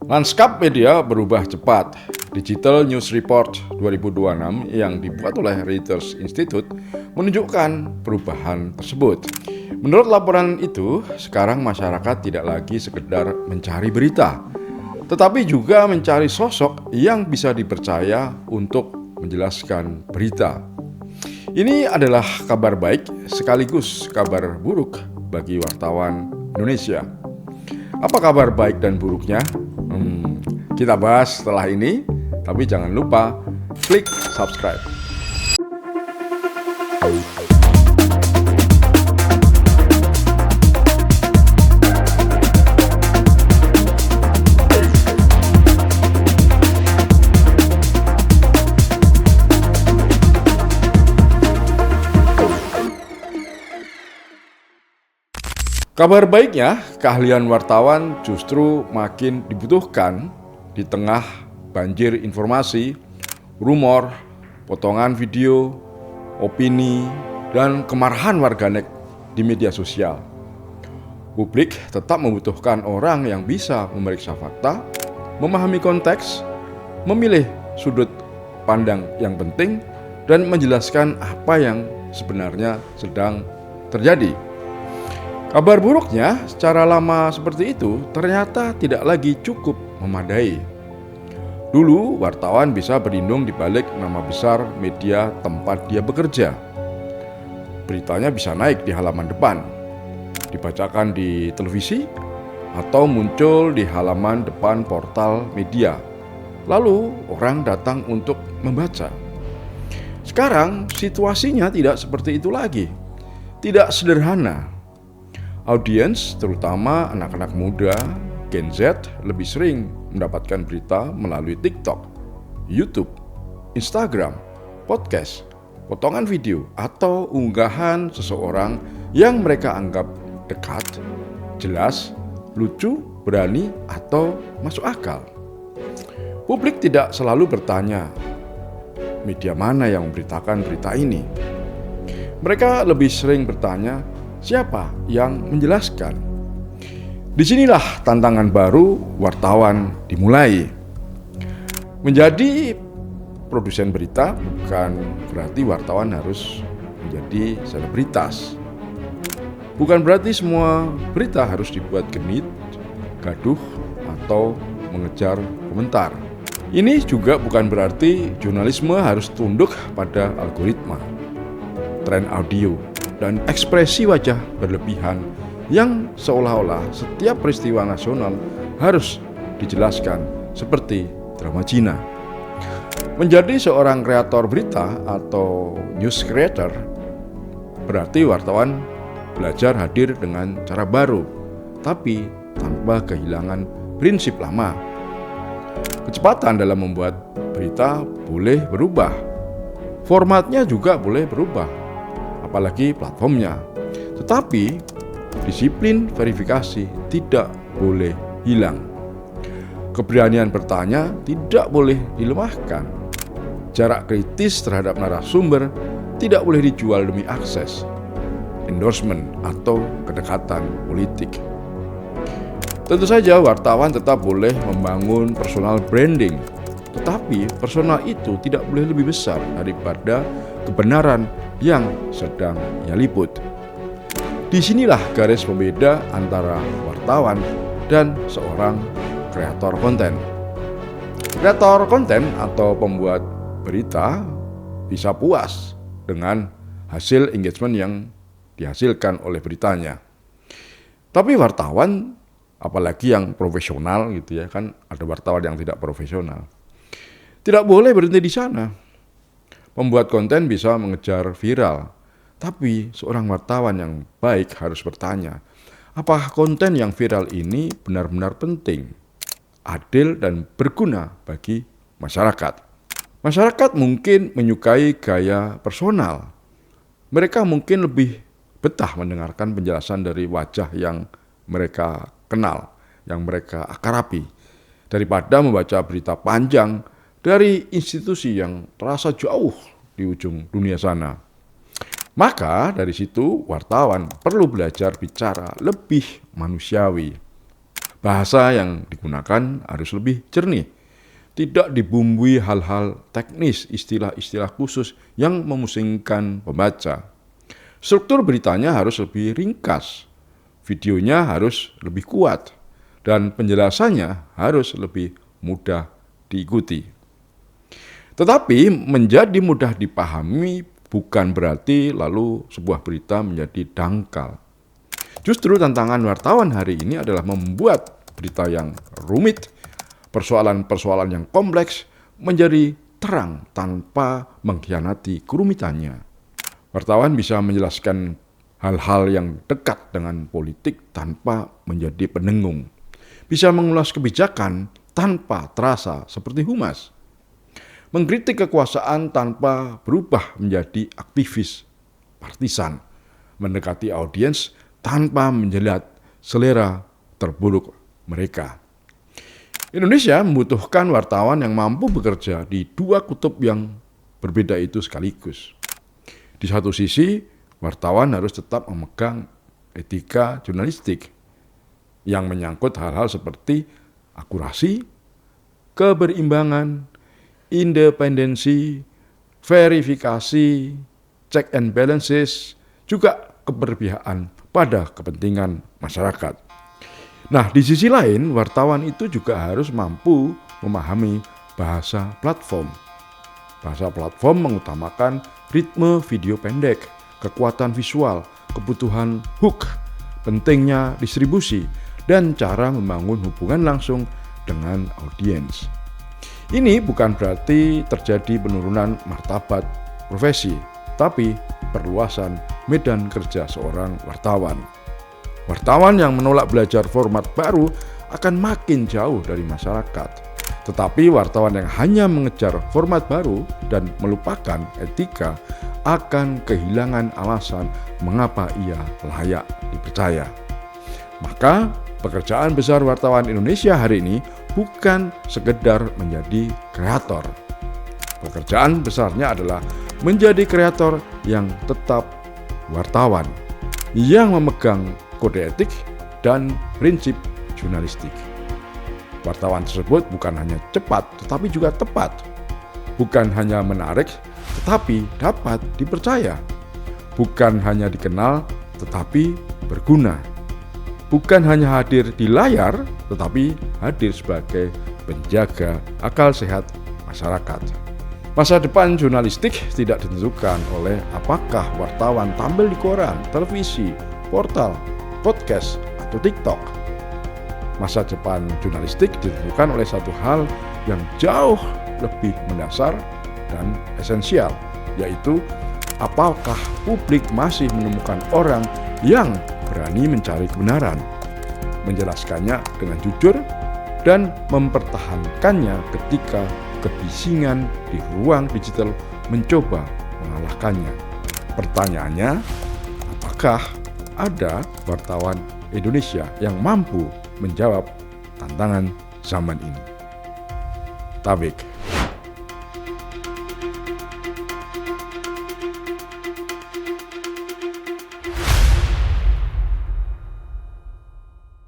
Lanskap media berubah cepat. Digital News Report 2026 yang dibuat oleh Reuters Institute menunjukkan perubahan tersebut. Menurut laporan itu, sekarang masyarakat tidak lagi sekedar mencari berita, tetapi juga mencari sosok yang bisa dipercaya untuk menjelaskan berita. Ini adalah kabar baik sekaligus kabar buruk bagi wartawan Indonesia. Apa kabar baik dan buruknya? Kita bahas setelah ini, tapi jangan lupa klik subscribe. Kabar baiknya, keahlian wartawan justru makin dibutuhkan di tengah banjir informasi, rumor, potongan video, opini, dan kemarahan warganet di media sosial. Publik tetap membutuhkan orang yang bisa memeriksa fakta, memahami konteks, memilih sudut pandang yang penting, dan menjelaskan apa yang sebenarnya sedang terjadi. Kabar buruknya, secara lama seperti itu ternyata tidak lagi cukup memadai. Dulu, wartawan bisa berlindung di balik nama besar media tempat dia bekerja. Beritanya bisa naik di halaman depan, dibacakan di televisi, atau muncul di halaman depan portal media. Lalu, orang datang untuk membaca. Sekarang, situasinya tidak seperti itu lagi. Tidak sederhana. Audiens, terutama anak-anak muda, Gen Z, lebih sering mendapatkan berita melalui TikTok, YouTube, Instagram, podcast, potongan video, atau unggahan seseorang yang mereka anggap dekat, jelas, lucu, berani, atau masuk akal. Publik tidak selalu bertanya, media mana yang memberitakan berita ini? Mereka lebih sering bertanya, siapa yang menjelaskan? Disinilah tantangan baru wartawan dimulai. Menjadi produsen berita bukan berarti wartawan harus menjadi selebritas. Bukan berarti semua berita harus dibuat genit, gaduh, atau mengejar komentar. Ini juga bukan berarti jurnalisme harus tunduk pada algoritma, tren audio, dan ekspresi wajah berlebihan yang seolah-olah setiap peristiwa nasional harus dijelaskan seperti drama Cina. Menjadi seorang kreator berita atau news creator berarti wartawan belajar hadir dengan cara baru, tapi tanpa kehilangan prinsip lama. Kecepatan dalam membuat berita boleh berubah, formatnya juga boleh berubah, apalagi platformnya. Tetapi disiplin verifikasi tidak boleh hilang. Keberanian bertanya tidak boleh dilemahkan. Jarak kritis terhadap narasumber tidak boleh dijual demi akses, endorsement, atau kedekatan politik. Tentu saja wartawan tetap boleh membangun personal branding, tetapi personal itu tidak boleh lebih besar daripada kebenaran yang sedang ia liput. Disinilah garis pembeda antara wartawan dan seorang kreator konten. Kreator konten atau pembuat berita bisa puas dengan hasil engagement yang dihasilkan oleh beritanya. Tapi wartawan, apalagi yang profesional gitu ya, kan ada wartawan yang tidak profesional, tidak boleh berhenti di sana. Pembuat konten bisa mengejar viral, tapi seorang wartawan yang baik harus bertanya, apakah konten yang viral ini benar-benar penting, adil, dan berguna bagi masyarakat? Masyarakat mungkin menyukai gaya personal. Mereka mungkin lebih betah mendengarkan penjelasan dari wajah yang mereka kenal, yang mereka akarapi, daripada membaca berita panjang dari institusi yang terasa jauh di ujung dunia sana. Maka dari situ wartawan perlu belajar bicara lebih manusiawi. Bahasa yang digunakan harus lebih jernih, tidak dibumbui hal-hal teknis, istilah-istilah khusus yang memusingkan pembaca. Struktur beritanya harus lebih ringkas, videonya harus lebih kuat, dan penjelasannya harus lebih mudah diikuti. Tetapi menjadi mudah dipahami bukan berarti lalu sebuah berita menjadi dangkal. Justru tantangan wartawan hari ini adalah membuat berita yang rumit, persoalan-persoalan yang kompleks menjadi terang tanpa mengkhianati kerumitannya. Wartawan bisa menjelaskan hal-hal yang dekat dengan politik tanpa menjadi pendengung. Bisa mengulas kebijakan tanpa terasa seperti humas. Mengkritik kekuasaan tanpa berubah menjadi aktivis partisan. Mendekati audiens tanpa menjelat selera terburuk mereka. Indonesia membutuhkan wartawan yang mampu bekerja di dua kutub yang berbeda itu sekaligus. Di satu sisi, wartawan harus tetap memegang etika jurnalistik yang menyangkut hal-hal seperti akurasi, keberimbangan, independensi, verifikasi, check and balances, juga keberpihakan pada kepentingan masyarakat. Nah, di sisi lain, wartawan itu juga harus mampu memahami bahasa platform. Bahasa platform mengutamakan ritme video pendek, kekuatan visual, kebutuhan hook, pentingnya distribusi, dan cara membangun hubungan langsung dengan audiens. Ini bukan berarti terjadi penurunan martabat profesi, tapi perluasan medan kerja seorang wartawan. Wartawan yang menolak belajar format baru akan makin jauh dari masyarakat. Tetapi wartawan yang hanya mengejar format baru dan melupakan etika akan kehilangan alasan mengapa ia layak dipercaya. Maka pekerjaan besar wartawan Indonesia hari ini bukan sekedar menjadi kreator. Pekerjaan besarnya adalah menjadi kreator yang tetap wartawan, yang memegang kode etik dan prinsip jurnalistik. Wartawan tersebut bukan hanya cepat, tetapi juga tepat. Bukan hanya menarik, tetapi dapat dipercaya. Bukan hanya dikenal, tetapi berguna. Bukan hanya hadir di layar, tetapi hadir sebagai penjaga akal sehat masyarakat. Masa depan jurnalistik tidak ditentukan oleh apakah wartawan tampil di koran, televisi, portal, podcast, atau TikTok. Masa depan jurnalistik ditentukan oleh satu hal yang jauh lebih mendasar dan esensial, yaitu apakah publik masih menemukan orang yang berani mencari kebenaran, menjelaskannya dengan jujur, dan mempertahankannya ketika kebisingan di ruang digital mencoba mengalahkannya. Pertanyaannya, apakah ada wartawan Indonesia yang mampu menjawab tantangan zaman ini? Tabik.